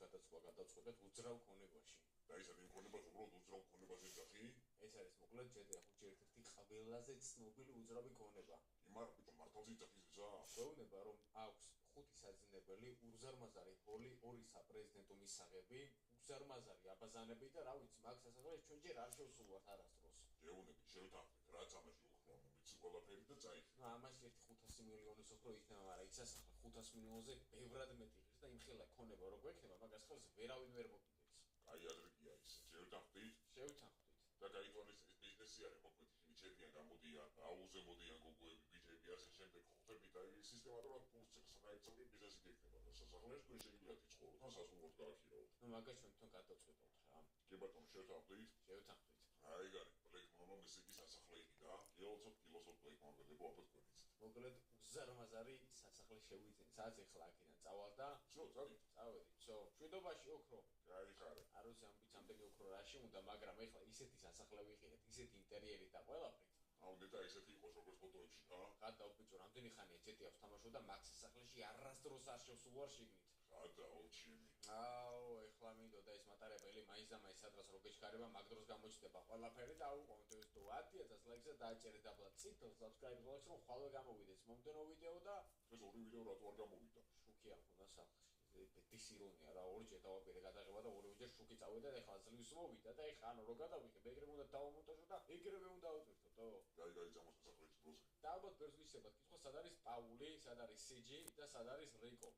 გადაწყვეტეთ უძრავ ქონებაში. და ის არის ქონებას უბრალოდ უძრავ ქონებაზე ძახი? ეს არის მოკლედ GTA 5-ში ერთ-ერთი ყველაზე ცნობილი უძრავი ქონება. იმარ მართალზეც ძახის გზა? გვეუბნება რომ აქვს 5 საძინებელი, უზარმაზარი ჰოლი, 2 საპრეზიდენტო მისაღები, უზარმაზარი აბაზანები და რა ვიცი, მაგ სასახლეში ჩვენ ჯერ არ შევსულვართ არასდროს. გეუბნები, შევთანხმდით, რაც ამაში უხმო, ვიცი ყველაფერი და წაიხ. ნუ ამაში ერთი 500 მილიონის ოქრო იქნება, მაგრამ ის სასახლე 500 მილიონზე ბევრად მეტი ღირს და იმხელა ქონება რო გვექნება, მაგას ხელს ვერავინ ვერ მოგიგებს. კაი ადრიკია ის. შევთანხმდით? შევთანხმდით. და გაიტანეს ეს ბიზნესი არის, მოკლედ ბიჭებიან გამოდიან, აუზე მოდიან გოგოები, ბიჭები ასე შემდეგ ხვდები და ის სისტემატურად ფუნქციებს რაიცოდი ბიზნესი გეკნება და სასახლეში თქვენ შეგიძლიათ იცხოვროთ და სასურველად გააქირავოთ. ნუ მაგას ჩვენ თვითონ გადავწყვეტავთ რა. კი ბატონო, შევთანხმდით? შევთანხმდით. აი გარი, ბლეკ მამა მესიგი სასახლე იგი და ფილოსოფ ბლეკ მამა დებო აბა თქვენიც. მოკლედ უზარმაზარი სასახლე შევიძინე. სადაც ეხლა აქედან წავალ და ცო, წავიდეთ. წავედი. всё, შვიდობაში ოქრო. კაი ხარ. არ ვიცი ამ ბიჭამდე ოქრო რა შემოდა, მაგრამ ეხლა ისეთი სასახლე ვიყიდეთ, ისეთი ინტერიერი და ყველაფრით. აუნდედა ესეთი იყოს როგორც ფოტოებში, რა? გადაო ბიჭო, რამდენი ხანია GTA-ს ვთამაშობ და მაგ სასახლეში არასდროს არ შევსულვარ შიგნით. გადაო ჩემი. აუ, ეხლა მინდოდა ეს მატარებელი მაინც და მაინც სადღაც რო გეჩქარება, მაგ დროს გამოჩნდება ყველაფერი და აუყოვნეთ ეს თუ 10,000 ლაიქს და დააჭერეთ აბლა წითელ subscribe-ს რომ ხვალე გამოვიდეს მომდენო ვიდეო და ეს ორი ვიდეო რატო არ გამოვიდა? შუქი არ მქონდა სახლში. ეს ირონია რა, ორჯერ დავაპირე გადაღება და ორივეჯერ შუქი წავიდა და ეხლა ძლივს მოვიდა და ეხლა ანუ რო გადავიღებ, ეგრევე უნდა დავამონტაჟო და ეგრევე უნდა ავწვირთო. გაი წამოს სასახლეში დროზე. და ალბათ ბერს ვისებად კითხვა, სად არის პაული, სად არის CG და სად არის რიკო.